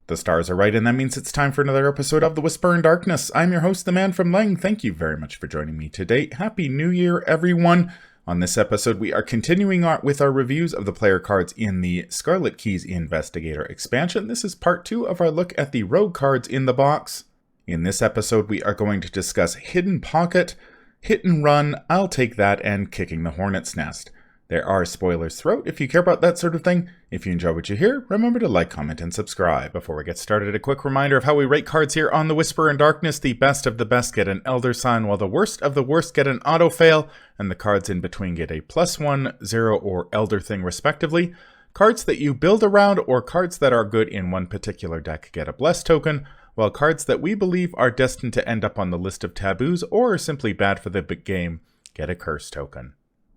The stars are right, and that means it's time for another episode of The Whisper in Darkness. I'm your host, the Man from Lang. Thank you very much for joining me today. Happy New Year, everyone. On this episode, we are continuing with our reviews of the player cards in the Scarlet Keys Investigator expansion. This is part 2 of our look at the rogue cards in the box. In this episode, we are going to discuss Hidden Pocket, Hit and Run, I'll Take That, and Kicking the Hornet's Nest. There are spoilers throughout if you care about that sort of thing. If you enjoy what you hear, remember to like, comment, and subscribe. Before we get started, a quick reminder of how we rate cards here on The Whisper in Darkness. The best of the best get an Elder Sign, while the worst of the worst get an Auto Fail, and the cards in between get a +1, 0, or Elder Thing respectively. Cards that you build around or cards that are good in one particular deck get a Bless token, while cards that we believe are destined to end up on the list of taboos or are simply bad for the big game get a Curse token.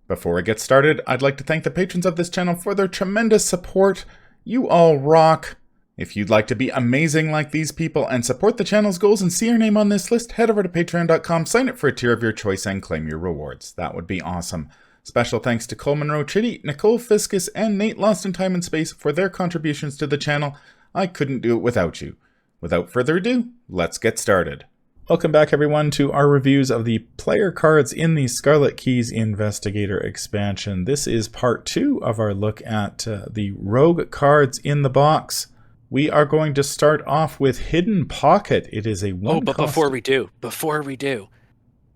Before we get started, I'd like to thank the patrons of this channel for their tremendous support. You all rock. If you'd like to be amazing like these people and support the channel's goals and see your name on this list, head over to patreon.com, sign up for a tier of your choice, and claim your rewards. That would be awesome. Special thanks to Cole Monroe Chitty, Nicole Fiscus, and Nate Lost in Time and Space for their contributions to the channel. I couldn't do it without you. Without further ado, let's get started. Welcome back, everyone, to our reviews of the player cards in the Scarlet Keys Investigator expansion. This is part 2 of our look at the rogue cards in the box. We are going to start off with Hidden Pocket. It is a one. Oh, but before we do,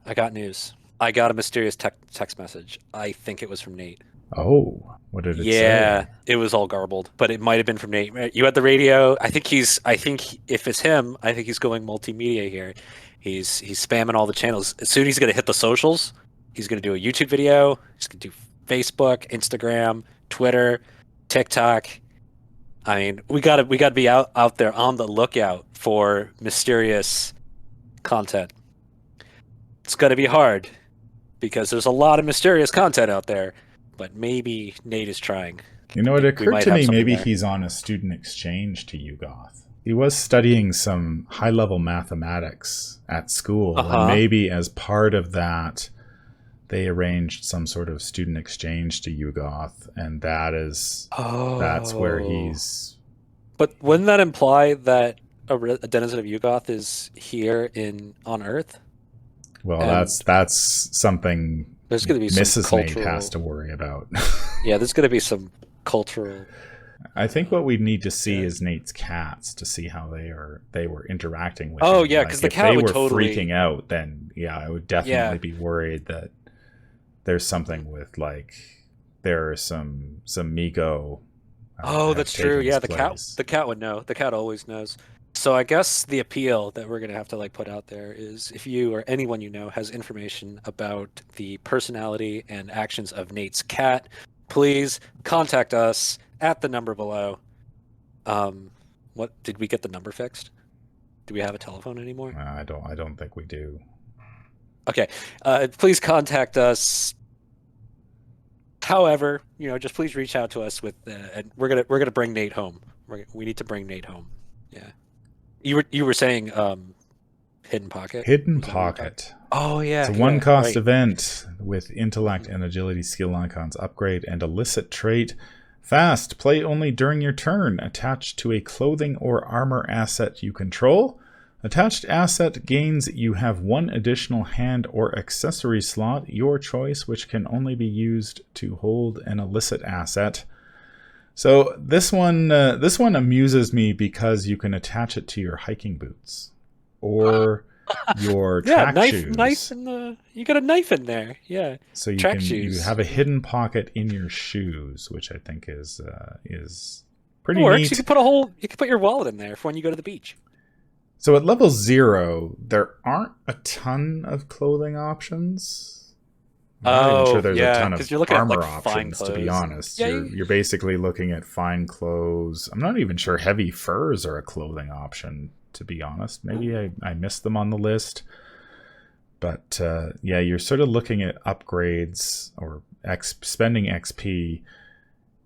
I got news. I got a mysterious text message. I think it was from Nate. Oh, what did it say? Yeah, it was all garbled, but it might have been from Nate. You had the radio. I think if it's him, I think he's going multimedia here. He's spamming all the channels. As soon as he's going to hit the socials, he's going to do a YouTube video. He's going to do Facebook, Instagram, Twitter, TikTok. I mean, we got to be out there on the lookout for mysterious content. It's going to be hard because there's a lot of mysterious content out there. But maybe Nate is trying. You know, it occurred to me maybe he's on a student exchange to UGoth. He was studying some high-level mathematics at school. And maybe as part of that, they arranged some sort of student exchange to UGoth. And that's where he's... But wouldn't that imply that a denizen of UGoth is here on Earth? Well, that's something... There's going to be Mrs. some Nate cultural... has to worry about. Yeah, there's going to be some cultural... I think what we need to see is Nate's cats to see how they were interacting with him. Oh, yeah, because the cat would totally... If they were freaking out, then, yeah, I would definitely be worried that there's something with, like, there are some Migo... Oh, that's true. Yeah, the cat would know. The cat always knows. So I guess the appeal that we're going to have to put out there is if you or anyone you know has information about the personality and actions of Nate's cat, please contact us at the number below. What did we get the number fixed? Do we have a telephone anymore? I don't think we do. Okay. Please contact us. However, just please reach out to us with and we're gonna bring Nate home. We need to bring Nate home. Yeah. You were saying Hidden Pocket? Hidden Pocket. Oh, yeah. It's a one-cost event with Intellect and Agility skill icons upgrade and illicit trait. Fast. Play only during your turn. Attached to a clothing or armor asset you control. Attached asset gains you have one additional hand or accessory slot, your choice, which can only be used to hold an illicit asset. So this one amuses me because you can attach it to your hiking boots or your track shoes. Knife you got a knife in there, yeah. So you have a hidden pocket in your shoes, which I think is pretty neat. You could put your wallet in there for when you go to the beach. So at level 0, there aren't a ton of clothing options. I'm not even sure there's a ton of armor options, to be honest. Yeah, you're basically looking at fine clothes. I'm not even sure heavy furs are a clothing option, to be honest. Maybe I missed them on the list. But yeah, you're sort of looking at upgrades or spending XP.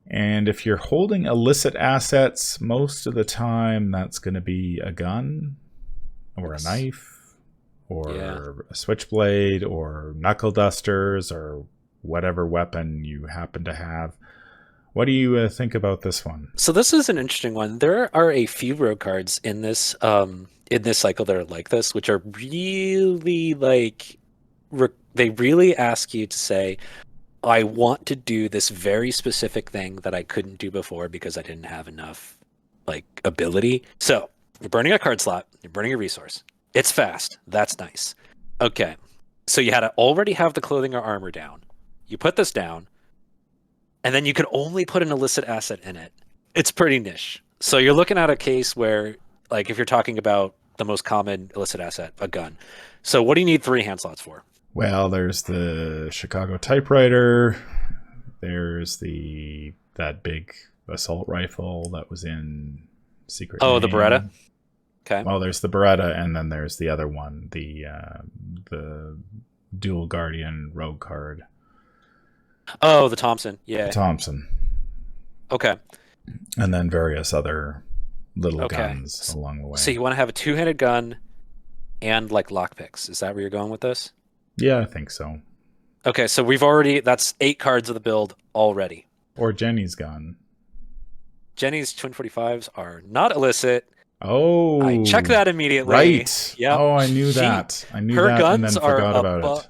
And if you're holding illicit assets, most of the time that's going to be a gun or a knife. Or a switchblade, or knuckle dusters, or whatever weapon you happen to have. What do you think about this one? So this is an interesting one. There are a few rogue cards in this cycle that are like this, which are really like they really ask you to say, I want to do this very specific thing that I couldn't do before because I didn't have enough like ability. So you're burning a card slot, you're burning a resource. It's fast. That's nice. Okay. So you had to already have the clothing or armor down. You put this down, and then you can only put an illicit asset in it. It's pretty niche. So you're looking at a case where, like, if you're talking about the most common illicit asset, a gun. So what do you need 3 hand slots for? Well, there's the Chicago typewriter. There's that big assault rifle that was in Secret Oh, Name. the Beretta? Okay. Well, there's the Beretta, and then there's the other one, the Dual Guardian Rogue card. Oh, the Thompson. Yeah. Thompson. Okay. And then various other little guns along the way. So you want to have a 2-handed gun and like lockpicks. Is that where you're going with this? Yeah, I think so. Okay, so that's 8 cards of the build already. Or Jenny's gun. Jenny's twin 45s are not illicit. Oh, I checked that immediately. Right. Yep. Oh, I knew that. I knew that and then forgot about it.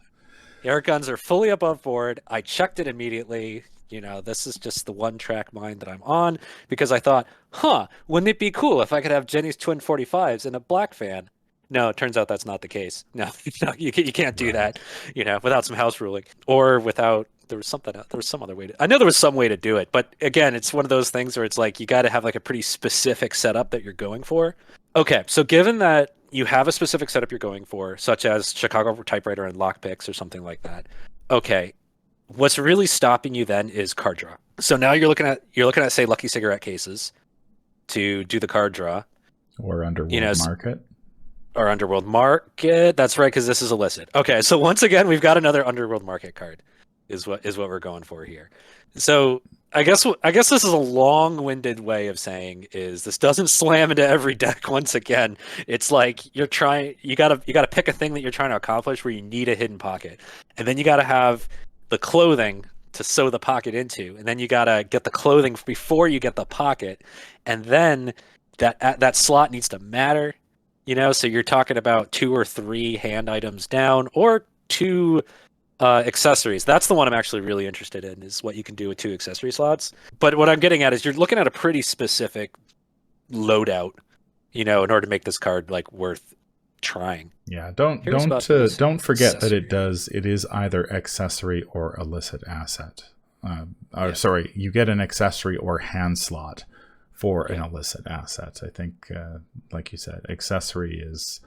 Her guns are fully above board. I checked it immediately. You know, this is just the one track mind that I'm on because I thought, wouldn't it be cool if I could have Jenny's twin 45s and a black fan? No, it turns out that's not the case. No, you can't do that, without some house ruling or without, there was some other way I know there was some way to do it, but again, it's one of those things where it's like, you got to have like a pretty specific setup that you're going for. Okay. So given that you have a specific setup you're going for, such as Chicago typewriter and lockpicks or something like that. Okay. What's really stopping you then is card draw. So now you're looking at say Lucky Cigarette cases to do the card draw. Or Underworld Market. Or Underworld Market. That's right, because this is illicit. Okay, so once again, we've got another Underworld Market card, is what we're going for here. So I guess this is a long-winded way of saying is this doesn't slam into every deck. Once again, it's like you gotta pick a thing that you're trying to accomplish where you need a hidden pocket, and then you gotta have the clothing to sew the pocket into, and then you gotta get the clothing before you get the pocket, and then that slot needs to matter. So you're talking about 2 or 3 hand items down, or 2 accessories. That's the one I'm actually really interested in, is what you can do with 2 accessory slots. But what I'm getting at is you're looking at a pretty specific loadout, in order to make this card like worth trying. Yeah, don't forget that it is either accessory or illicit asset. Sorry, you get an accessory or hand slot for an illicit asset. I think, like you said, accessory is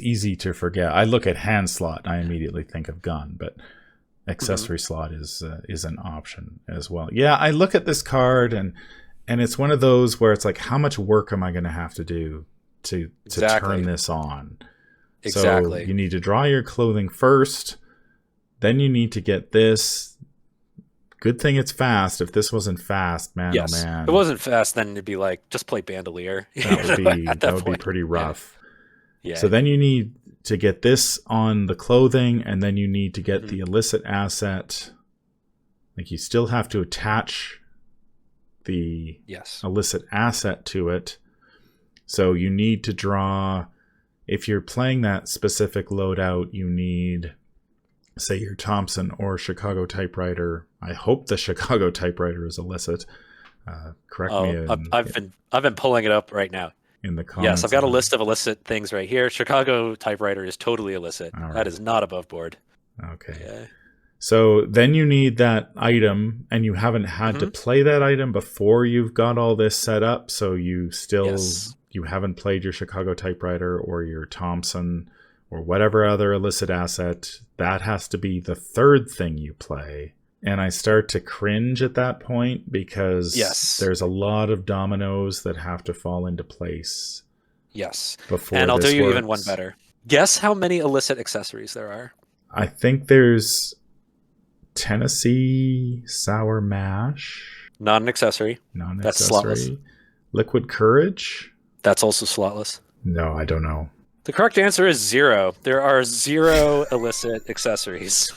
easy to forget. I look at hand slot and I immediately think of gun, but accessory slot is an option as well. Yeah, I look at this card and it's one of those where it's like, how much work am I going to have to do to turn this on? Exactly. So you need to draw your clothing first, then you need to get this. Good thing it's fast. If this wasn't fast, man, yes. Oh man. If it wasn't fast, then it'd be like, just play Bandolier. That would be pretty rough. Yeah. So then you need to get this on the clothing, and then you need to get the illicit asset. Like, you still have to attach the illicit asset to it. So you need to draw, if you're playing that specific loadout, you need, say, your Thompson or Chicago typewriter. I hope the Chicago typewriter is illicit. Correct me. I've been pulling it up right now. In the comments. Yes, I've got a list of illicit things right here. Chicago typewriter is totally illicit. Right. That is not above board. Okay. Yeah. So then you need that item, and you haven't had to play that item before you've got all this set up. So you still you haven't played your Chicago typewriter or your Thompson or whatever other illicit asset. That has to be the third thing you play. And I start to cringe at that point because there's a lot of dominoes that have to fall into place. Yes. And I'll do you even one better. Guess how many illicit accessories there are? I think there's Tennessee Sour Mash. Not an accessory. That's slotless. Liquid Courage. That's also slotless. No, I don't know. The correct answer is 0. There are 0 illicit accessories.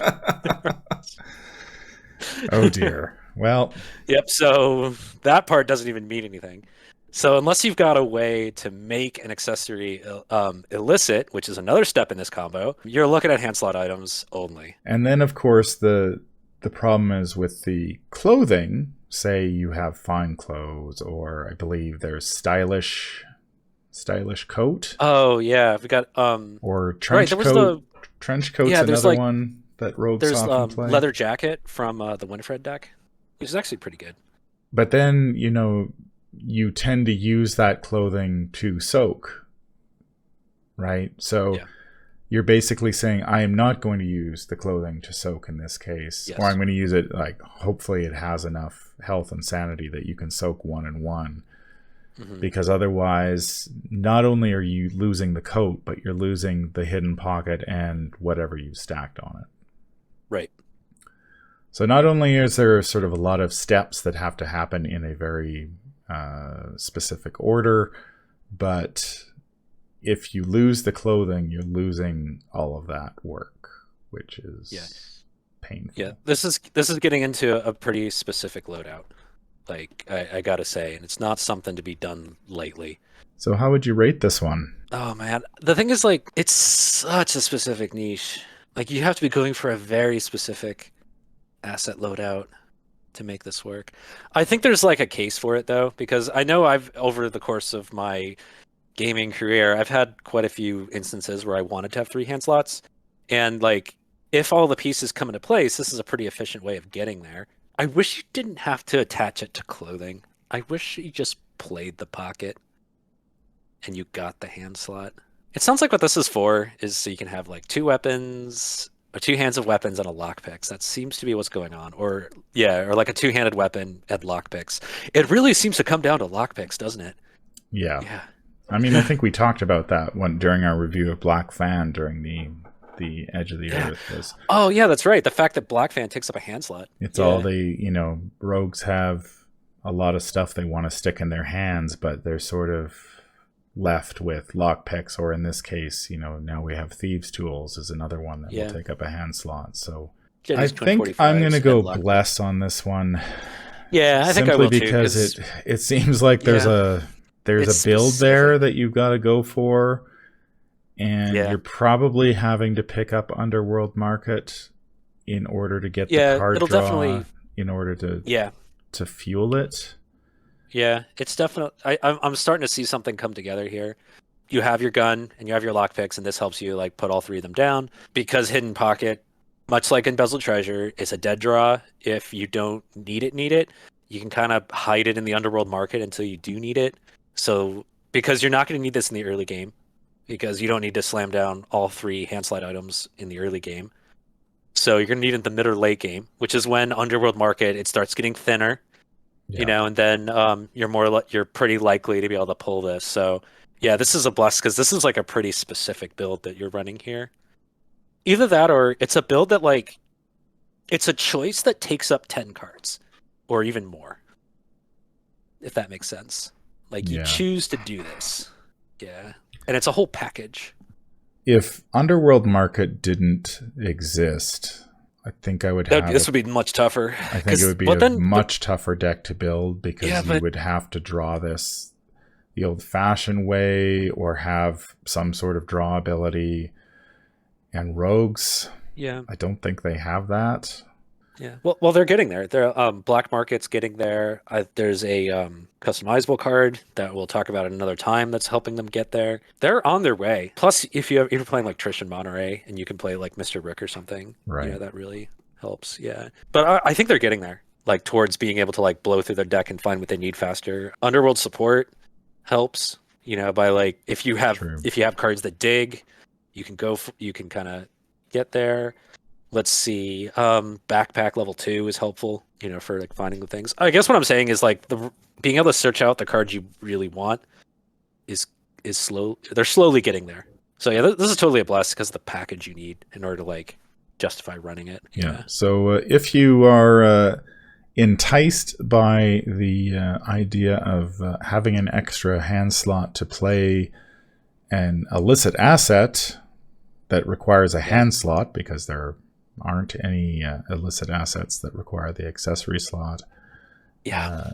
Oh dear. Well, Yep. So that part doesn't even mean anything. So unless you've got a way to make an accessory illicit, which is another step in this combo, you're looking at hand slot items only. and then of course the problem is with the clothing. Say you have fine clothes, or I believe there's stylish coat, Oh yeah, we got or right. trench There was coat. Trench coat's yeah. There's another like one that rogues there's often play. leather jacket from the Winifred deck, which is actually pretty good. But then, you tend to use that clothing to soak, right? So Yeah. you're basically saying, I am not going to use the clothing to soak in this case. Yes. Or I'm going to use it, like, hopefully it has enough health and sanity that you can soak 1 and 1. Mm-hmm. Because otherwise, not only are you losing the coat, but you're losing the hidden pocket and whatever you stacked on it. Right. So not only is there sort of a lot of steps that have to happen in a very specific order, but if you lose the clothing, you're losing all of that work, which is painful. Yeah, this is getting into a pretty specific loadout. Like I gotta say, and it's not something to be done lightly. So how would you rate this one? Oh man, the thing is, like, it's such a specific niche. Like, you have to be going for a very specific asset loadout to make this work. I think there's like a case for it though, because I know I've over the course of my gaming career, I've had quite a few instances where I wanted to have 3 hand slots, and like if all the pieces come into place, this is a pretty efficient way of getting there. I wish you didn't have to attach it to clothing. I wish you just played the pocket and you got the hand slot. It sounds like what this is for is so you can have like 2 weapons, or 2 hands of weapons and a lockpicks. That seems to be what's going on. Or like a 2-handed weapon and lockpicks. It really seems to come down to lockpicks, doesn't it? Yeah. Yeah. I mean, I think we talked about that during our review of Black Fan during the Edge of the Earth. Oh yeah, that's right. The fact that Black Fan takes up a hand slot. It's all rogues have a lot of stuff they want to stick in their hands, but they're sort of left with lockpicks, or in this case, now we have thieves' tools is another one that will take up a hand slot. So I think I'm going to go bless on this one. Yeah, I think I will too. Simply because it seems like there's a build there that you've got to go for, and you're probably having to pick up Underworld Market in order to get the card draw, in order to fuel it. Yeah, it's definitely. I'm starting to see something come together here. You have your gun and you have your lockpicks, and this helps you like put all 3 of them down, because Hidden Pocket, much like Embezzled Treasure, is a dead draw. If you don't need it, you can kind of hide it in the Underworld Market until you do need it. So because you're not going to need this in the early game, because you don't need to slam down all 3 hand slide items in the early game. So you're going to need it in the mid or late game, which is when Underworld Market, it starts getting thinner. Yeah. And then you're pretty likely to be able to pull this. So yeah, this is a bless, because this is like a pretty specific build that you're running here. Either that, or it's a build that like it's a choice that takes up 10 cards or even more, if that makes sense. Like you choose to do this. Yeah. And it's a whole package. If Underworld Market didn't exist, I think I would have... This would be much tougher. I think it would be a much tougher deck to build, because you would have to draw this the old-fashioned way, or have some sort of draw ability. And rogues, I don't think they have that. Yeah. Well, they're getting there. Black Market's getting there. There's a customizable card that we'll talk about at another time that's helping them get there. They're on their way. Plus, if you're playing like Trish and Monterey, and you can play like Mr. Rick or something, right? That really helps. Yeah. But I think they're getting there, like towards being able to like blow through their deck and find what they need faster. Underworld support helps. By like if you have cards that dig, you can kind of get there. Let's see. Backpack level 2 is helpful, for like finding the things. I guess what I'm saying is like being able to search out the cards you really want is slow. They're slowly getting there. So yeah, this is totally a blast, because of the package you need in order to like justify running it. Yeah. So if you are enticed by the idea of having an extra hand slot to play an illicit asset that requires a hand slot, because they're aren't any illicit assets that require the accessory slot. Yeah.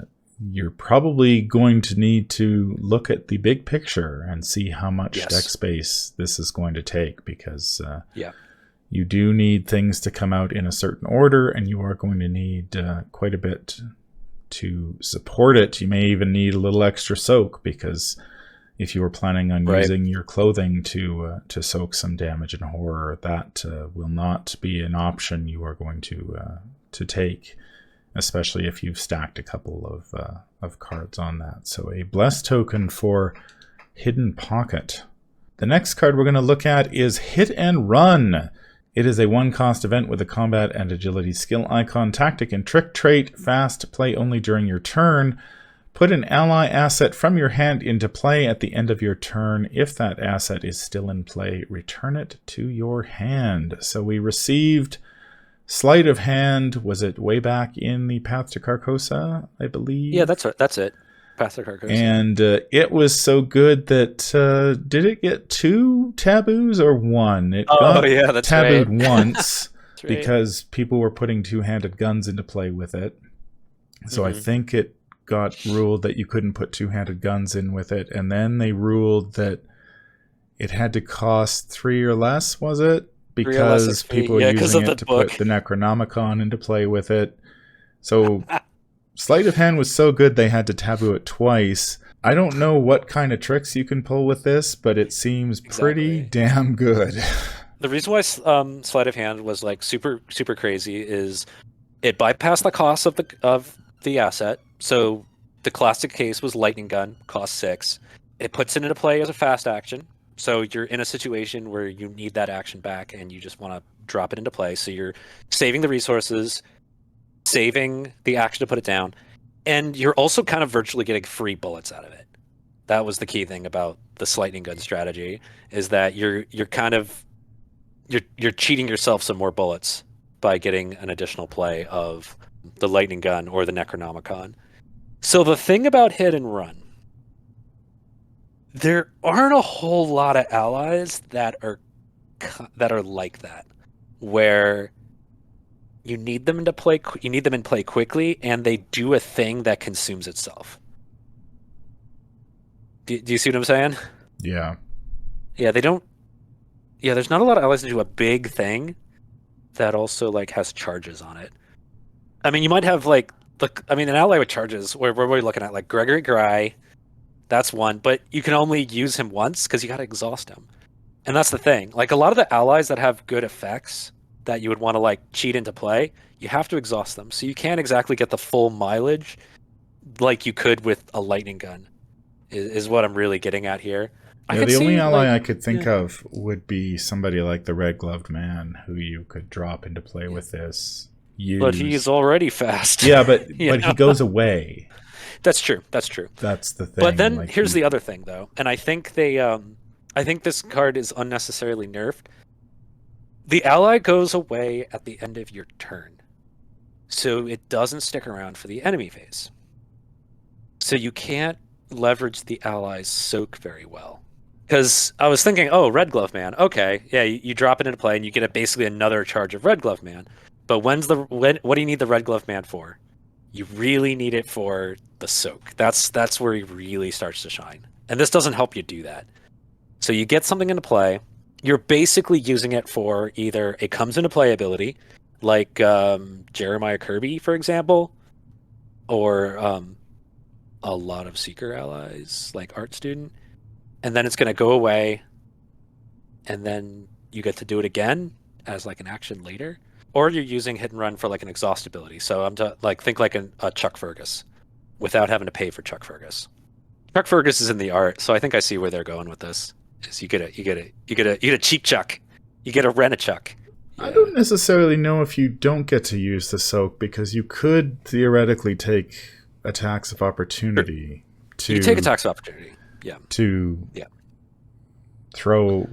You're probably going to need to look at the big picture and see how much Yes. deck space this is going to take, because Yeah. you do need things to come out in a certain order, and you are going to need quite a bit to support it. You may even need a little extra soak, because if you were planning on using your clothing to soak some damage and horror, that will not be an option you are going to take, especially if you've stacked a couple of cards on that. So a bless token for Hidden Pocket. The next card we're going to look at is Hit and Run. It is a 1-cost event with a combat and agility skill icon, tactic and trick trait, fast, play only during your turn. Put an ally asset from your hand into play at the end of your turn. If that asset is still in play, return it to your hand. So we received Sleight of Hand. Was it way back in the Path to Carcosa, I believe? Yeah, that's it. Path to Carcosa. And it was so good that did it get 2 taboos or 1? It got that's tabooed right. once That's right. because people were putting 2-handed guns into play with it. So I think it got ruled that you couldn't put 2-handed guns in with it, and then they ruled that it had to cost 3 or less, was it? Because people were using it to put the Necronomicon into play with it. So Sleight of Hand was so good they had to taboo it twice. I don't know what kind of tricks you can pull with this, but it seems pretty damn good. The reason why Sleight of Hand was like super crazy is it bypassed the cost of the asset. So the classic case was Lightning Gun, cost 6. It puts it into play as a fast action. So you're in a situation where you need that action back and you just want to drop it into play. So you're saving the resources, saving the action to put it down, and you're also kind of virtually getting free bullets out of it. That was the key thing about the Lightning Gun strategy, is that you're cheating yourself some more bullets by getting an additional play of the Lightning Gun or the Necronomicon. So the thing about Hit and Run, there aren't a whole lot of allies that are like that, where you need them in play quickly, and they do a thing that consumes itself. Do you see what I'm saying? Yeah. Yeah, they don't. Yeah, there's not a lot of allies that do a big thing that also like has charges on it. I mean, you might have like an ally with charges. Where we're looking at like Gregory Gray. That's one, but you can only use him once because you got to exhaust him. And that's the thing. Like a lot of the allies that have good effects that you would want to like cheat into play, you have to exhaust them. So you can't exactly get the full mileage like you could with a Lightning Gun, is what I'm really getting at here. Yeah, the only ally I could think of would be somebody like the Red Gloved Man, who you could drop into play with this. But he's already fast. Yeah, but he goes away. That's true. That's the thing. But then here's the other thing, though, and I think I think this card is unnecessarily nerfed. The ally goes away at the end of your turn, so it doesn't stick around for the enemy phase. So you can't leverage the ally's soak very well. Because I was thinking, Red Glove Man. Okay, yeah, you drop it into play and you get basically another charge of Red Glove Man. But what do you need the Red Glove Man for? You really need it for the soak. That's where he really starts to shine. And this doesn't help you do that. So you get something into play. You're basically using it for either a comes into play ability, like Jeremiah Kirby, for example, or a lot of Seeker allies, like Art Student. And then it's going to go away, and then you get to do it again as like an action later. Or you're using Hit and Run for like an exhaust ability. So think like a Chuck Fergus, without having to pay for Chuck Fergus. Chuck Fergus is in the art, so I think I see where they're going with this. Is you get a cheap Chuck, you get a Rent-a-Chuck. Yeah. I don't necessarily know if you don't get to use the soak, because you could theoretically take attacks of opportunity. You take attacks of opportunity. Yeah. To throw,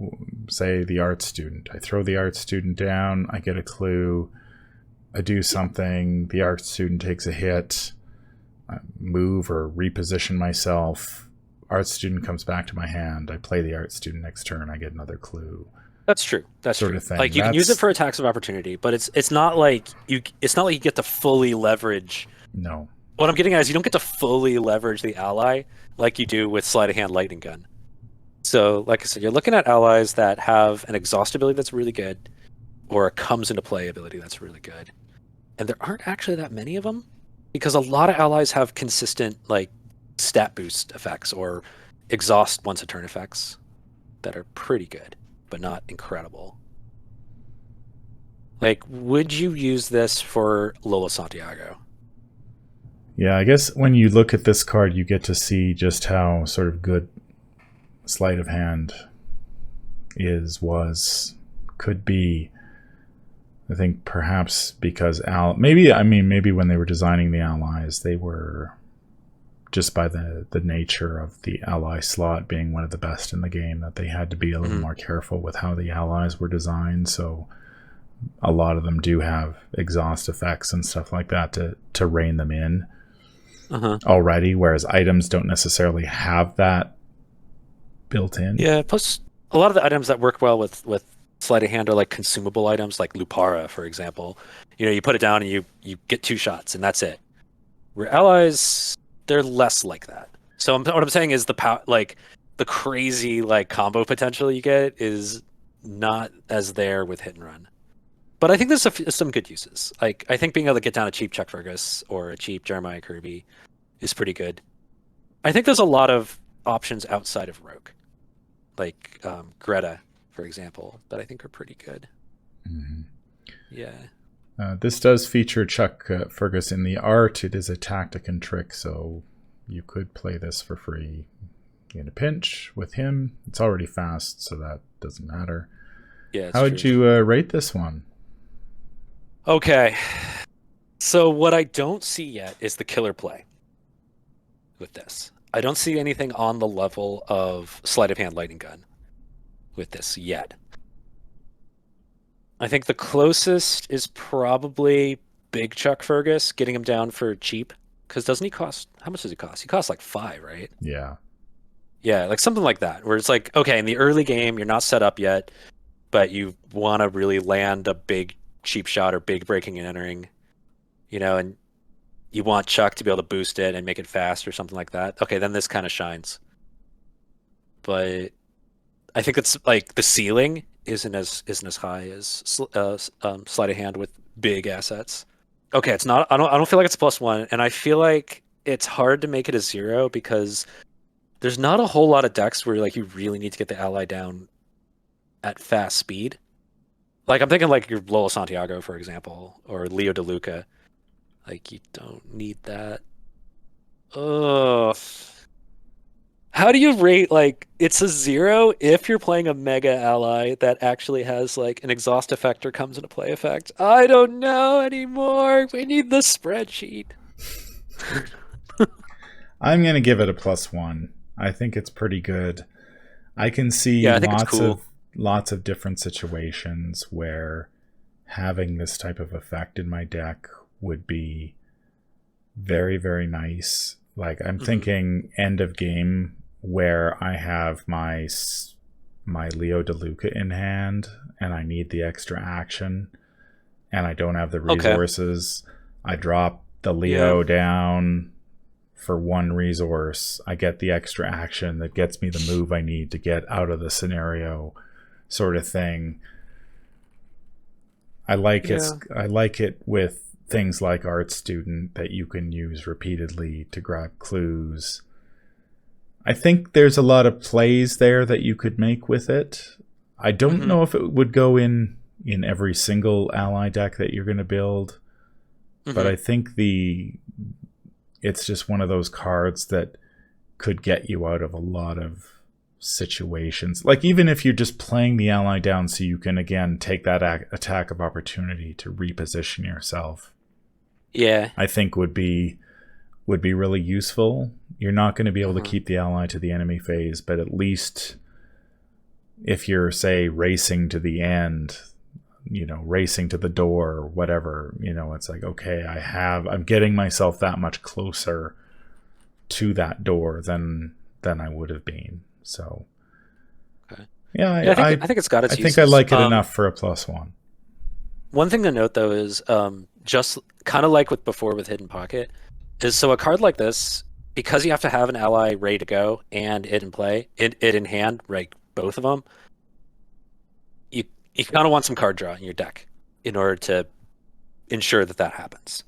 say, the art student. I throw the art student down, I get a clue, I do something, the art student takes a hit, I move or reposition myself, art student comes back to my hand, I play the art student next turn, I get another clue. That's true. That's sort true. of thing. Like you can use it That's for attacks of opportunity, but it's not like you get to fully leverage. no. What I'm getting at is you don't get to fully leverage the ally like you do with sleight of hand lightning gun. So, like I said, you're looking at allies that have an exhaust ability that's really good, or a comes into play ability that's really good. And there aren't actually that many of them because a lot of allies have consistent like stat boost effects or exhaust once a turn effects that are pretty good, but not incredible. Like, would you use this for Lola Santiago? Yeah, I guess when you look at this card, you get to see just how sort of good sleight of hand could be. I think perhaps because maybe when they were designing the allies, they were just by the nature of the ally slot being one of the best in the game that they had to be a little more careful with how the allies were designed. So a lot of them do have exhaust effects and stuff like that to rein them in already, whereas items don't necessarily have that built in. Yeah, plus a lot of the items that work well with sleight of hand are like consumable items, like Lupara, for example. You know, you put it down and you get 2 shots, and that's it. Where allies, they're less like that. So what I'm saying is like the crazy like combo potential you get is not as there with hit and run. But I think there's some good uses. Like I think being able to get down a cheap Chuck Fergus or a cheap Jeremiah Kirby is pretty good. I think there's a lot of options outside of Rogue, like Greta, for example, that I think are pretty good. Mm-hmm. Yeah. This does feature Chuck Fergus in the art. It is a tactic and trick, so you could play this for free in a pinch with him. It's already fast, so that doesn't matter. Yeah. How would you rate this one? Okay. So what I don't see yet is the killer play with this. I don't see anything on the level of sleight of hand lightning gun with this yet. I think the closest is probably Big Chuck Fergus, getting him down for cheap. Because doesn't he cost? How much does he cost? He costs like 5, right? Yeah. Yeah, like something like that, where it's like, okay, in the early game, you're not set up yet, but you want to really land a big cheap shot or big breaking and entering, you know, and you want Chuck to be able to boost it and make it fast or something like that. Okay, then this kind of shines. But I think it's like the ceiling isn't as high as sleight of hand with big assets. Okay, it's not. I don't feel like it's a +1, and I feel like it's hard to make it a 0 because there's not a whole lot of decks where like you really need to get the ally down at fast speed. Like I'm thinking like your Lola Santiago, for example, or Leo DeLuca. Like you don't need that. Ugh. How do you rate like it's a 0 if you're playing a mega ally that actually has like an exhaust effect or comes into play effect? I don't know anymore. We need the spreadsheet. I'm going to give it a +1. I think it's pretty good. I can see Yeah, I think it's cool. lots of different situations where having this type of effect in my deck would be very, very nice. Like I'm thinking end of game where I have my Leo DeLuca in hand and I need the extra action and I don't have the resources. I drop the Leo down for 1 resource. I get the extra action that gets me the move I need to get out of the scenario, sort of thing. I like it with things like Art Student that you can use repeatedly to grab clues. I think there's a lot of plays there that you could make with it. I don't know if it would go in every single ally deck that you're going to build, but I think it's just one of those cards that could get you out of a lot of situations. Like even if you're just playing the ally down so you can again take that attack of opportunity to reposition yourself. Yeah. I think would be really useful. You're not going to be able to keep the ally to the enemy phase, but at least if you're, say, racing to the end, you know, racing to the door or whatever, you know, it's like, okay, I'm getting myself that much closer to that door than I would have been. So Yeah, I think it's got its I think uses. I like it enough for a +1. One thing to note though is just kind of like with before with Hidden Pocket, is so a card like this, because you have to have an ally ready to go and it in play, it in hand, right? Both of them. You kind of want some card draw in your deck in order to ensure that happens.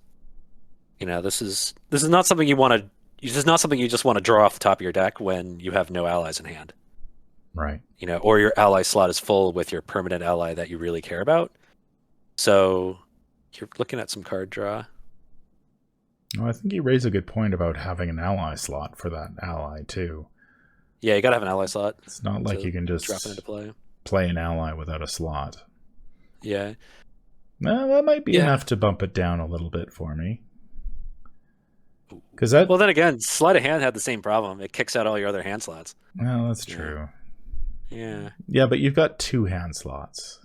This is not something you want to. This is not something you just want to draw off the top of your deck when you have no allies in hand. Right. Or your ally slot is full with your permanent ally that you really care about. So you're looking at some card draw. Well, I think you raise a good point about having an ally slot for that ally too. Yeah, you gotta have an ally slot. It's not like you can just drop it into play an ally without a slot. Yeah. Well, that might be enough to bump it down a little bit for me. Well, then again, sleight of hand had the same problem. It kicks out all your other hand slots. Well, that's true. Yeah. Yeah, but you've got 2 hand slots.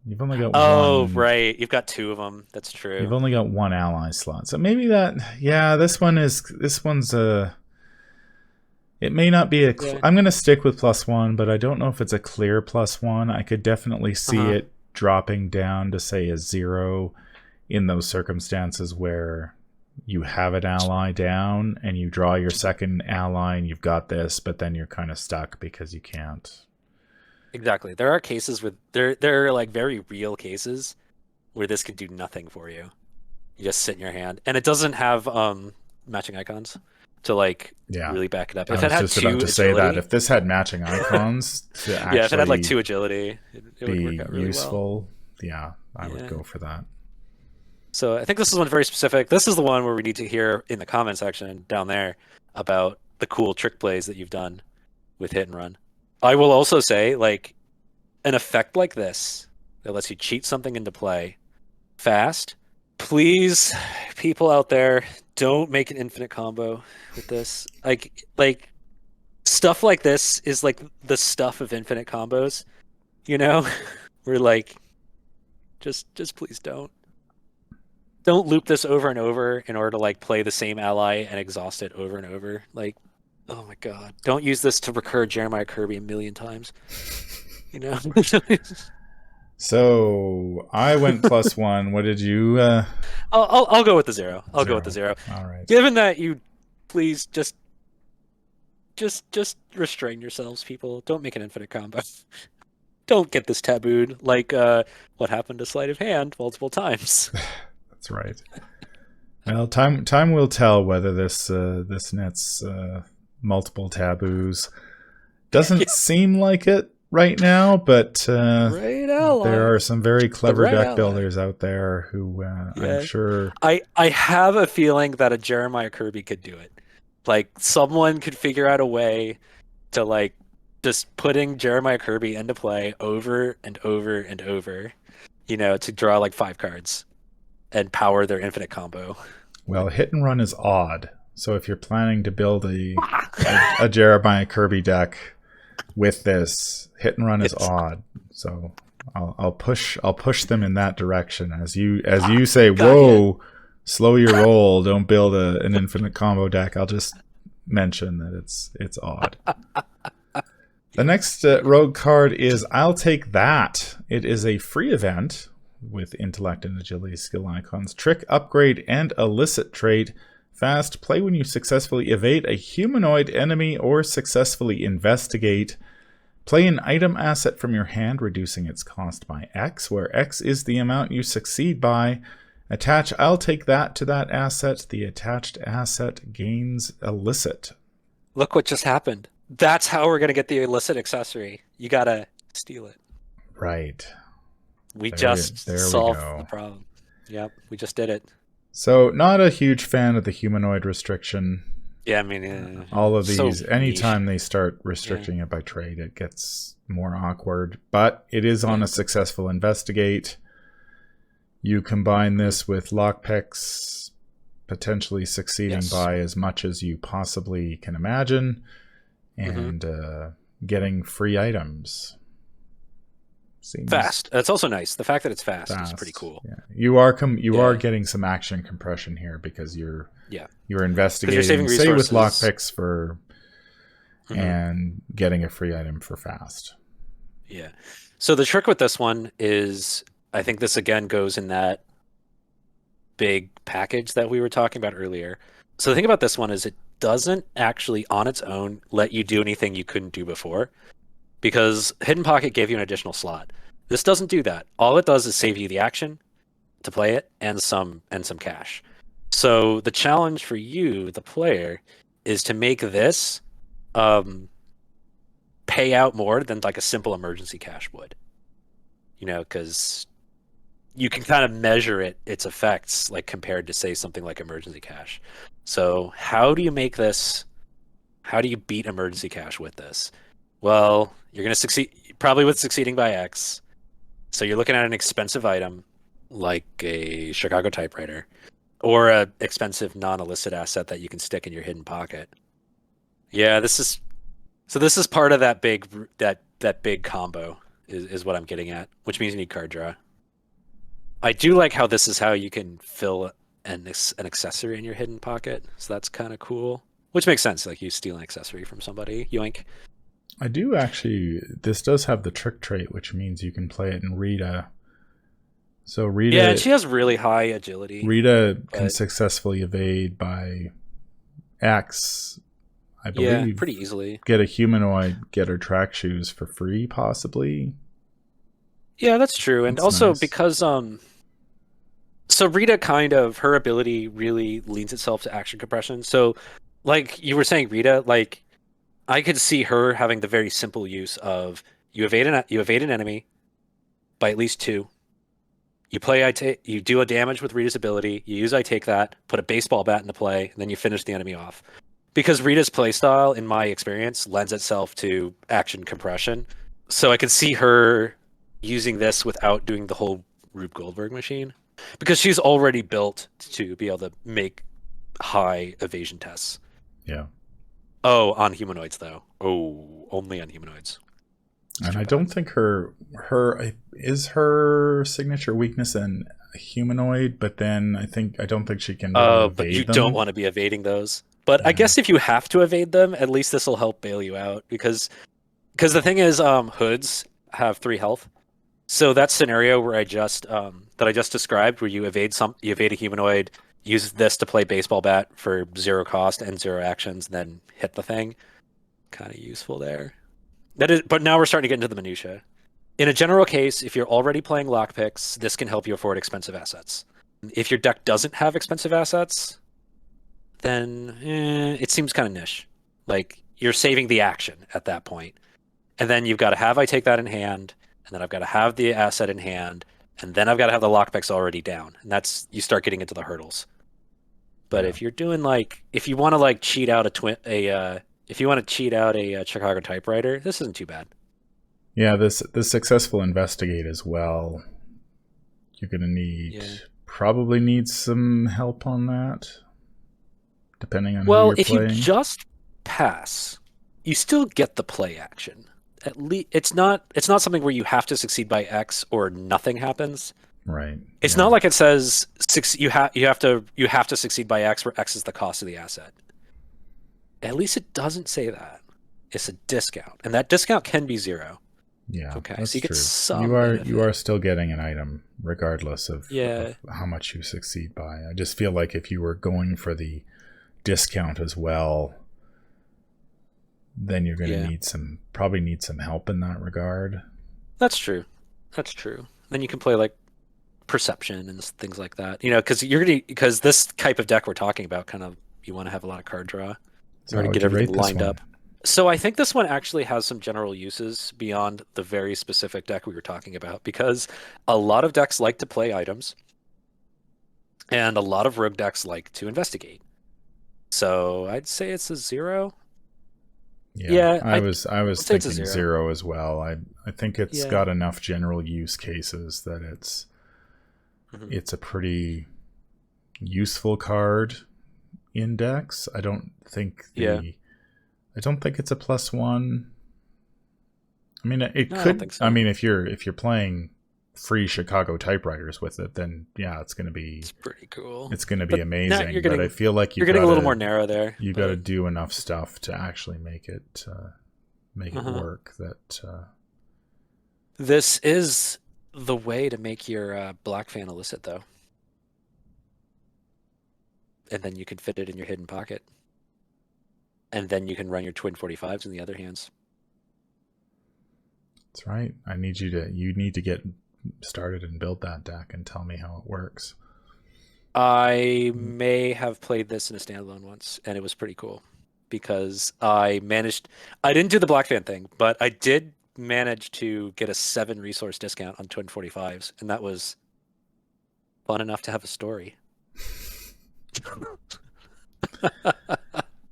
You've only got one. Oh, right. You've got 2 of them. That's true. You've only got 1 ally slot. So maybe that... Yeah, this one's a... It may not be a... I'm going to stick with +1, but I don't know if it's a clear +1. I could definitely see it dropping down to, say, a 0 in those circumstances where you have an ally down and you draw your second ally and you've got this, but then you're kind of stuck because you can't. Exactly. There are cases where there are like very real cases where this could do nothing for you. You just sit in your hand, and it doesn't have matching icons to really back it up. If it had just about to say that if this had matching icons to actually if it had 2 agility, it would work out really useful. Well. Yeah, I would go for that. So I think this is one very specific. This is the one where we need to hear in the comment section down there about the cool trick plays that you've done with Hit and Run. I will also say, an effect like this that lets you cheat something into play fast. Please, people out there, don't make an infinite combo with this. Like stuff like this is like the stuff of infinite combos. We're just please don't. Don't loop this over and over in order to play the same ally and exhaust it over and over. Oh my god! Don't use this to recur Jeremiah Kirby a million times. So I went +1. What did you? I'll go with the 0. I'll go with the 0. All right. Given that you, please just restrain yourselves, people. Don't make an infinite combo. Don't get this tabooed like what happened to Sleight of Hand multiple times. That's right. Well, time will tell whether this nets multiple taboos. Doesn't seem like it right now, but there are some very clever deck builders out there who I'm sure... I have a feeling that a Jeremiah Kirby could do it. Someone could figure out a way to just putting Jeremiah Kirby into play over and over and over, to draw 5 cards and power their infinite combo. Well, Hit and Run is odd. So if you're planning to build a Jeremiah Kirby deck with this, Hit and Run is odd. So I'll push them in that direction as you say. Whoa, slow your roll. Don't build an infinite combo deck. I'll just mention that it's odd. The next rogue card is I'll Take That. It is a free event with intellect and agility skill icons, trick, upgrade, and illicit trait. Fast, play when you successfully evade a humanoid enemy or successfully investigate. Play an item asset from your hand, reducing its cost by X, where X is the amount you succeed by. Attach I'll Take That to that asset. The attached asset gains illicit. Look what just happened. That's how we're going to get the illicit accessory. You got to steal it. Right. We just solved the problem. Yep, we just did it. So, not a huge fan of the humanoid restriction. Yeah, I mean... all of these, anytime they start restricting it by trade, it gets more awkward. But it is on a successful investigate. You combine this with lockpicks, potentially succeeding by as much as you possibly can imagine, and getting free items. Seems fast. That's also nice. The fact that it's fast is pretty cool. Yeah. You are getting some action compression here because you're investigating, saving say resources. with lockpicks for and getting a free item for fast. Yeah. So the trick with this one is, I think this again goes in that big package that we were talking about earlier. So the thing about this one is it doesn't actually on its own let you do anything you couldn't do before because Hidden Pocket gave you an additional slot. This doesn't do that. All it does is save you the action to play it and some cash. So the challenge for you, the player, is to make this um, pay out more than like a simple emergency cash would. Because you can kind of measure its effects like compared to say something like emergency cash. So how do you make this? How do you beat emergency cash with this? Well, you're going to succeed probably with succeeding by X. So you're looking at an expensive item like a Chicago typewriter or a expensive non-illicit asset that you can stick in your hidden pocket. Yeah, this is part of that big combo is what I'm getting at, which means you need card draw. I do like how this is how you can fill an accessory in your hidden pocket, so that's kind of cool. Which makes sense, like you steal an accessory from somebody, yoink. I do actually. This does have the trick trait, which means you can play it in Rita. So Rita, Yeah, and she has really high agility. Rita can successfully evade by X, I believe. Yeah, pretty easily. Get a humanoid, get her track shoes for free, possibly. Yeah, that's true, and That's also nice. because so Rita kind of her ability really leans itself to action compression. So, like you were saying, Rita, like I could see her having the very simple use of you evade an enemy by at least two. You do a damage with Rita's ability. You use I take that, put a baseball bat into play, and then you finish the enemy off. Because Rita's playstyle, in my experience, lends itself to action compression. So I could see her using this without doing the whole Rube Goldberg machine. Because she's already built to be able to make high evasion tests. Yeah. Oh, on humanoids though. Oh, only on humanoids. And I don't think her signature weakness in a humanoid, but then I don't think she can really But you evade don't them. want to be evading those. But I Yeah. guess if you have to evade them, at least this will help bail you out because the thing is, hoods have 3 health. So that scenario where I just described, where you evade a humanoid, use this to play baseball bat for 0 cost and 0 actions, and then hit the thing, kind of useful there. That is, but now we're starting to get into the minutia. In a general case, if you're already playing lockpicks, this can help you afford expensive assets. If your deck doesn't have expensive assets, then it seems kind of niche. Like you're saving the action at that point, and then you've got to have I take that in hand, and then I've got to have the asset in hand, and then I've got to have the lockpicks already down, and that's you start getting into the hurdles. But Yeah. if you're doing if you want to like cheat out if you want to cheat out a Chicago typewriter, this isn't too bad. Yeah, this successful investigate as well. You're gonna probably need some help on that, depending on who you're If you playing. just pass, you still get the play action. At least it's not something where you have to succeed by X or nothing happens. Right. It's not like it says you have to succeed by X where X is the cost of the asset. At least it doesn't say that. It's a discount, and that discount can be 0. Yeah, Okay, that's so you get true. some You are benefit. still getting an item regardless of Yeah. how much you succeed by. I just feel like if you were going for the discount as well, then you're going to probably need some help in that regard. That's true. That's true. Then you can play like perception and things like that. Because this type of deck we're talking about, kind of you want to have a lot of card draw So in order how to would get you everything rate this lined one? up. So I think this one actually has some general uses beyond the very specific deck we were talking about, because a lot of decks like to play items, and a lot of rogue decks like to investigate. So I'd say it's a 0. Yeah, I I'd was say it's a thinking 0. 0 as well. I think it's Yeah. got enough general use cases that Mhm. it's a pretty useful card in decks. I don't think it's a +1. I mean, it No, I could. don't think so. I mean, if you're playing free Chicago typewriters with it, then yeah, it's going to be It's pretty cool. amazing. you're but getting I feel like you're getting a little more narrow there. you got to do enough stuff to actually make it Uh-huh. work. That This is the way to make your black fan illicit, though. And then you can fit it in your hidden pocket. And then you can run your twin 45s in the other hands. That's right. You need to get started and build that deck and tell me how it works. I may have played this in a standalone once, and it was pretty cool because I didn't do the black fan thing, but I did manage to get a 7 resource discount on twin 45s, and that was fun enough to have a story.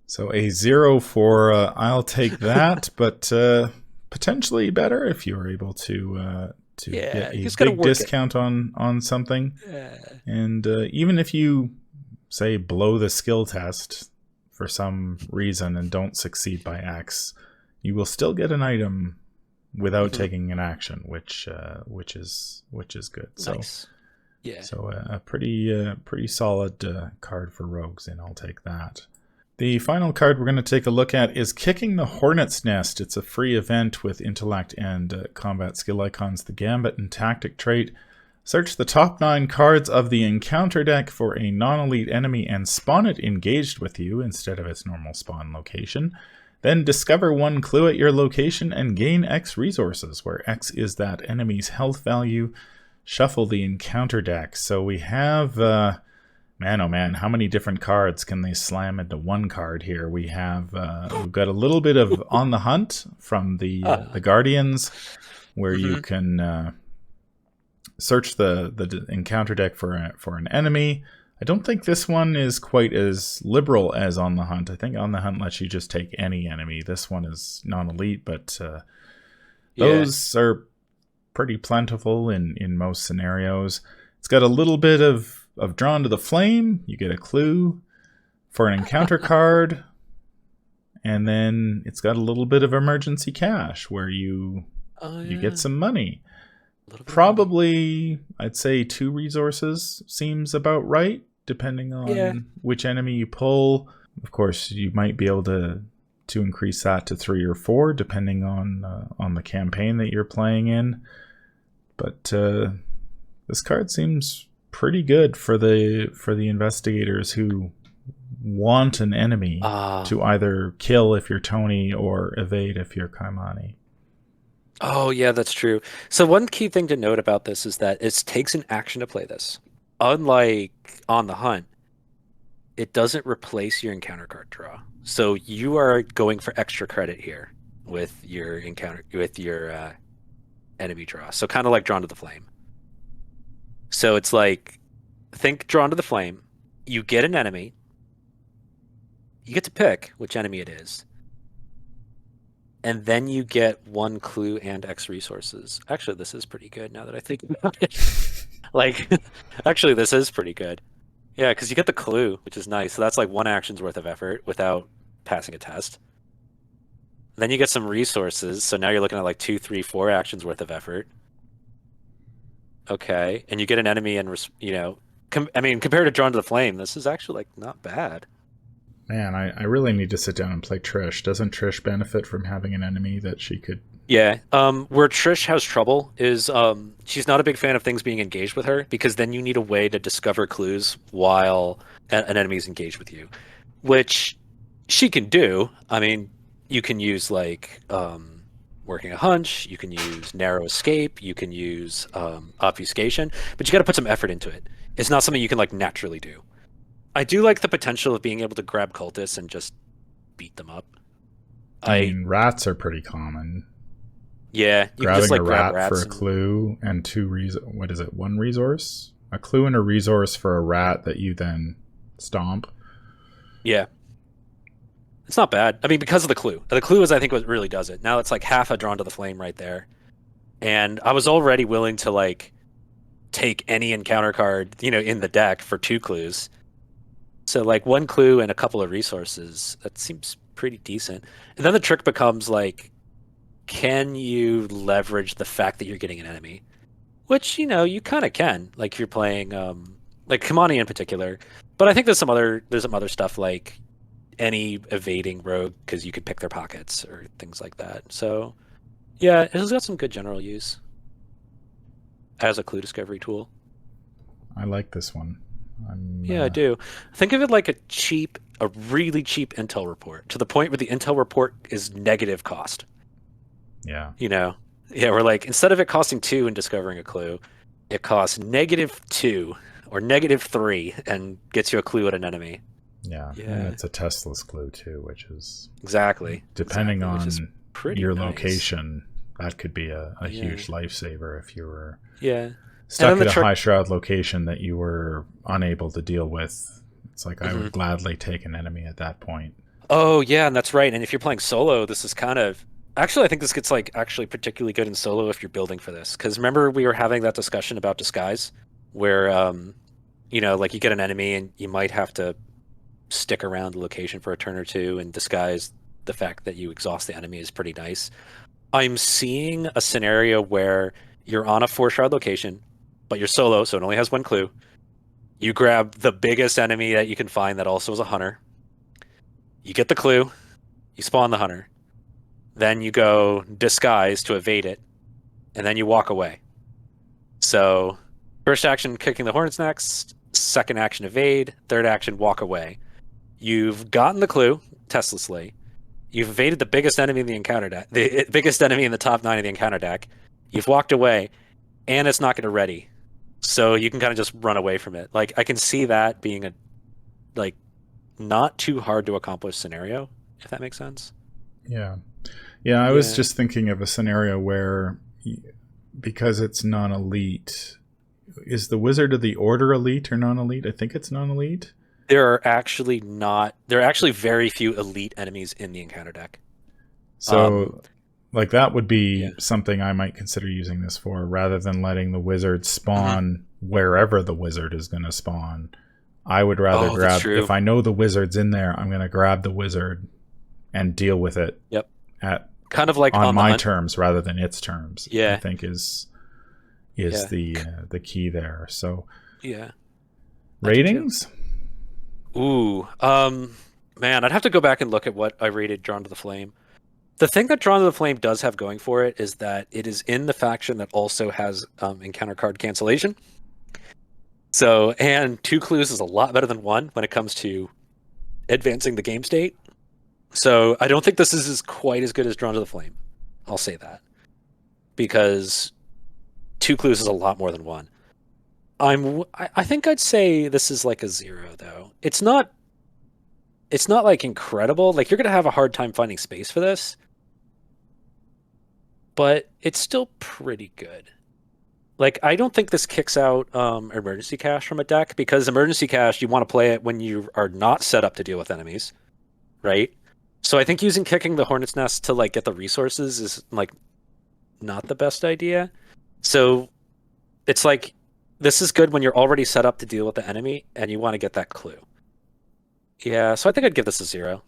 So a 0 for I'll take that, but potentially better if you were able to get a big discount on something. Yeah. And even if you, say, blow the skill test for some reason and don't succeed by X, you will still get an item without taking an action, which is good. Nice. So, yeah. So a pretty solid card for rogues, and I'll take that. The final card we're going to take a look at is Kicking the Hornet's Nest. It's a free event with intellect and combat skill icons, the Gambit and Tactic trait. Search the top 9 cards of the encounter deck for a non-elite enemy and spawn it engaged with you instead of its normal spawn location. Then discover 1 clue at your location and gain X resources, where X is that enemy's health value. Shuffle the encounter deck. So we have... man, oh man, how many different cards can they slam into one card here? We've got a little bit of On the Hunt from the Guardians, where you can search the encounter deck for an enemy. I don't think this one is quite as liberal as On the Hunt. I think On the Hunt lets you just take any enemy. This one is non-elite, but those are pretty plentiful in most scenarios. It's got a little bit of Drawn to the Flame. You get a clue for an encounter card, and then it's got a little bit of Emergency Cash where you get some money. Probably, I'd say 2 resources seems about right, depending on which enemy you pull. Of course, you might be able to increase that to 3 or 4, depending on the campaign that you're playing in. But this card seems pretty good for the investigators who want an enemy to either kill if you're Tony or evade if you're Kaimani. Oh, yeah, that's true. So one key thing to note about this is that it takes an action to play this. Unlike On the Hunt, it doesn't replace your encounter card draw. So you are going for extra credit here with your enemy draw. So kind of like Drawn to the Flame. So it's like, think Drawn to the Flame. You get an enemy. You get to pick which enemy it is. And then you get 1 clue and X resources. Actually, this is pretty good now that I think about it. Actually, this is pretty good. Yeah, because you get the clue, which is nice. So that's like 1 action's worth of effort without passing a test. Then you get some resources. So now you're looking at like 2, 3, 4 actions worth of effort. Okay, and you get an enemy, and compared to Drawn to the Flame, this is actually like not bad. Man, I really need to sit down and play Trish. Doesn't Trish benefit from having an enemy that she could? Yeah. Where Trish has trouble is she's not a big fan of things being engaged with her, because then you need a way to discover clues while an enemy is engaged with you, which she can do. I mean, you can use like working a hunch, you can use narrow escape, you can use obfuscation, but you got to put some effort into it. It's not something you can like naturally do. I do like the potential of being able to grab cultists and just beat them up. I mean, rats are pretty common. Yeah, you grabbing can just, like, a rat for a clue and 1 resource? A clue and a resource for a rat that you then stomp. Yeah. It's not bad. I mean, because of the clue. The clue is, I think, what really does it. Now it's like half a Drawn to the Flame right there. And I was already willing to like take any encounter card, in the deck for 2 clues. So like 1 clue and a couple of resources, that seems pretty decent. And then the trick becomes like, can you leverage the fact that you're getting an enemy? Which, you kind of can. Like if you're playing like Kamani in particular. But I think there's some other stuff like any evading rogue, because you could pick their pockets or things like that. So yeah, it has got some good general use. as a clue discovery tool. I like this one. Yeah, I do. Think of it like a really cheap intel report, to the point where the intel report is negative cost. Yeah. You know, yeah, we're like, instead of it costing 2 and discovering a clue, it costs -2 or -3 and gets you a clue at an enemy. Yeah, and Yeah, it's a Tesla's clue too, which is exactly, depending which is on pretty your nice. location, that could be a Yeah, huge lifesaver if you were yeah. And then stuck the at a trick. high shroud location that you were unable to deal with. It's like I would Mhm. gladly take an enemy at that point. Oh yeah, and that's right. And if you're playing solo, this is kind of actually I think this gets like actually particularly good in solo if you're building for this. Because remember we were having that discussion about disguise, where like you get an enemy and you might have to stick around the location for a turn or two and disguise the fact that you exhaust the enemy is pretty nice. I'm seeing a scenario where you're on a 4 shroud location, but you're solo, so it only has one clue. You grab the biggest enemy that you can find that also is a hunter. You get the clue, you spawn the hunter. Then you go disguise to evade it, and then you walk away. So, first action, kicking the Hornet's nest. Second action, evade. Third action, walk away. You've gotten the clue, testlessly. You've evaded the biggest enemy in the encounter deck, the biggest enemy in the top 9 of the encounter deck. You've walked away, and it's not going to ready. So you can kind of just run away from it. Like, I can see that being a, like, not too hard to accomplish scenario, if that makes sense. Yeah. Yeah, I was Yeah. just thinking of a scenario where, because it's non elite, is the Wizard of the Order elite or non elite? I think it's non elite. There are actually very few elite enemies in the encounter deck. Um, So, like, that would yeah. be something I might consider using this for rather than letting the wizard Hmm. spawn wherever the wizard is going to spawn. I would rather Oh, that's grab, true. if I know the wizard's in there, I'm going to grab the wizard and deal with it Yep. at Kind of like on on the my hunt. terms rather than its terms. I Yeah. think is Yeah. the key there. So Yeah. I do too. ratings, Ooh. Man, I'd have to go back and look at what I rated Drawn to the Flame. The thing that Drawn to the Flame does have going for it is that it is in the faction that also has encounter card cancellation. So, and 2 clues is a lot better than 1 when it comes to advancing the game state. So, I don't think this is quite as good as Drawn to the Flame. I'll say that. Because 2 clues is a lot more than 1. I think I'd say this is like a 0 though. It's not like incredible. Like you're gonna have a hard time finding space for this, but it's still pretty good. Like I don't think this kicks out emergency cache from a deck because emergency cache you want to play it when you are not set up to deal with enemies, right? So I think using kicking the Hornet's Nest to like get the resources is like not the best idea. So it's like this is good when you're already set up to deal with the enemy and you want to get that clue. Yeah, so I think I'd give this a 0.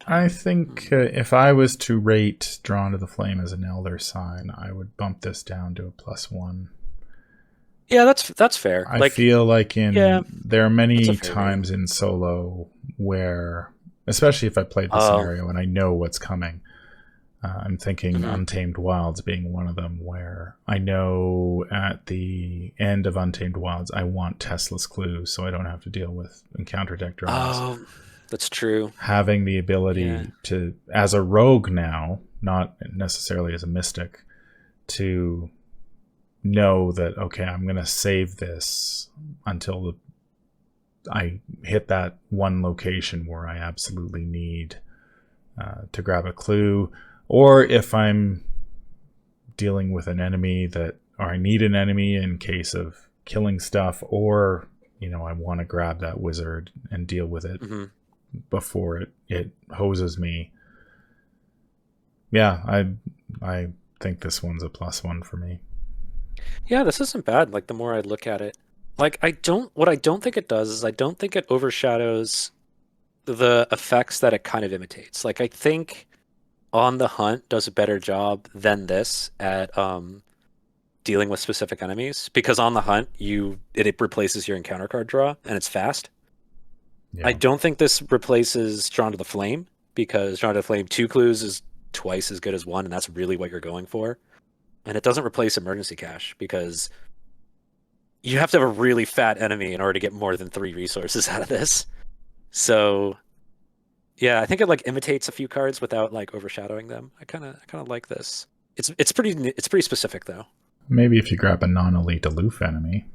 I think if I was to rate Drawn to the Flame as an Elder Sign, I would bump this down to a +1. Yeah, that's fair. I Like, feel like yeah, there are that's a many fair rating. times in solo where, especially if I played the Oh, scenario and I know what's coming, I'm thinking hmm. Untamed Wilds being one of them, where I know at the end of Untamed Wilds I want Tesla's Clue so I don't have to deal with encounter deck draws. Oh, that's true. Having the Yeah. ability to, as a rogue now, not necessarily as a mystic, to know that, okay, I'm going to save this until I hit that one location where I absolutely need to grab a clue, or if I'm dealing with an enemy or I need an enemy in case of killing stuff, or I want to grab that wizard and deal with it Hmm. before it hoses me. Yeah, I think this one's a +1 for me. Yeah, this isn't bad. Like the more I look at it, like what I don't think it does is I don't think it overshadows the effects that it kind of imitates. Like I think On the Hunt does a better job than this at dealing with specific enemies because On the Hunt it replaces your encounter card draw and it's fast. I Yeah. don't think this replaces Drawn to the Flame because Drawn to the Flame 2 clues is twice as good as 1 and that's really what you're going for. And it doesn't replace emergency cache because you have to have a really fat enemy in order to get more than 3 resources out of this. So yeah, I think it like imitates a few cards without like overshadowing them. I kind of like this. It's pretty specific though. Maybe if you grab a non-elite aloof enemy.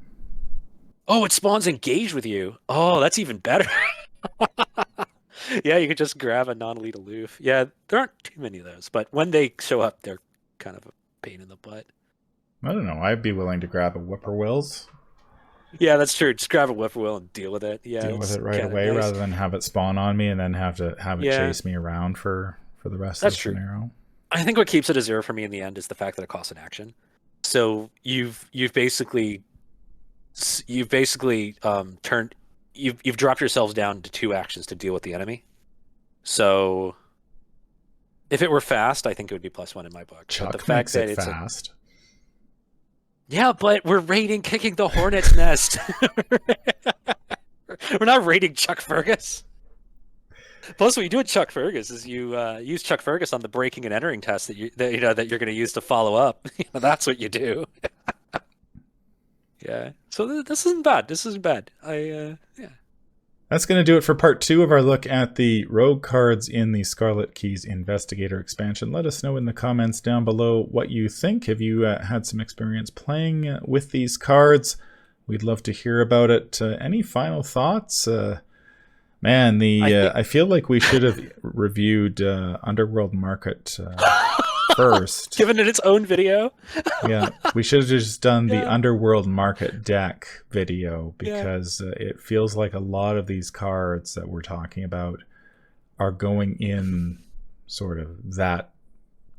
Oh, it spawns engage with you. Oh, that's even better. Yeah, you could just grab a non-elite aloof. Yeah, there aren't too many of those, but when they show up, they're kind of a pain in the butt. I don't know. I'd be willing to grab a Whippoorwills, Yeah, that's true. Just grab a whippoorwill and deal with it. Yeah, deal with it's it right kind of away, nice. rather than have it spawn on me and then have to have it Yeah, chase me around for the rest of that's the true. scenario. I think what keeps it a 0 for me in the end is the fact that it costs an action. So you've basically turned you've dropped yourselves down to 2 actions to deal with the enemy. So if it were fast, I think it would be +1 in my book. But the Chuck fact makes that it it's a fast. yeah, but we're raiding kicking the Hornet's nest. We're not raiding Chuck Fergus. Plus, what you do with Chuck Fergus is you use Chuck Fergus on the breaking and entering test that you're going to use to follow up. That's what you do. Yeah. So this isn't bad. This isn't bad. Yeah. That's going to do it for part 2 of our look at the rogue cards in the Scarlet Keys Investigator expansion. Let us know in the comments down below what you think. Have you had some experience playing with these cards? We'd love to hear about it. Any final thoughts? Man, I feel like we should have reviewed Underworld Market first. Given it its own video. Yeah, we should have just done the Yeah. Underworld Market deck video, Yeah. because it feels like a lot of these cards that we're talking about are going in sort of that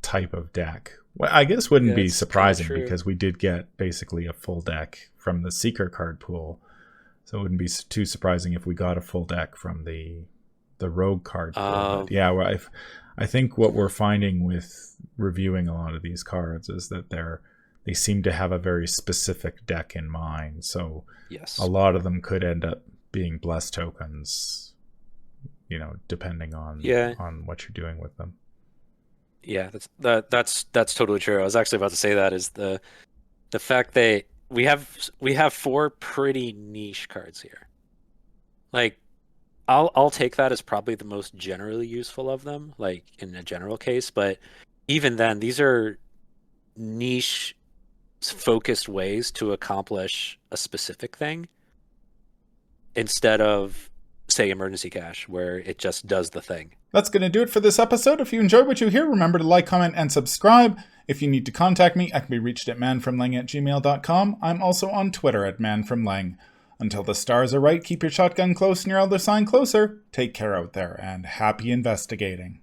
type of deck. Well, I guess wouldn't Yeah, be it's kinda surprising, true. because we did get basically a full deck from the Seeker card pool. So it wouldn't be too surprising if we got a full deck from the Rogue card pool. But yeah, well, I think what we're finding with reviewing a lot of these cards is that they seem to have a very specific deck in mind. So Yes. a lot of them could end up being blessed tokens, depending on Yeah. what you're doing with them. Yeah, that's totally true. I was actually about to say that is the fact that we have 4 pretty niche cards here. Like I'll take that as probably the most generally useful of them, like in a general case, but even then these are niche focused ways to accomplish a specific thing instead of say emergency cash where it just does the thing. That's going to do it for this episode. If you enjoyed what you hear, remember to like, comment, and subscribe. If you need to contact me, I can be reached at manfromlang@gmail.com. I'm also on Twitter at manfromlang. Until the stars are right, keep your shotgun close and your elder sign closer. Take care out there, and happy investigating.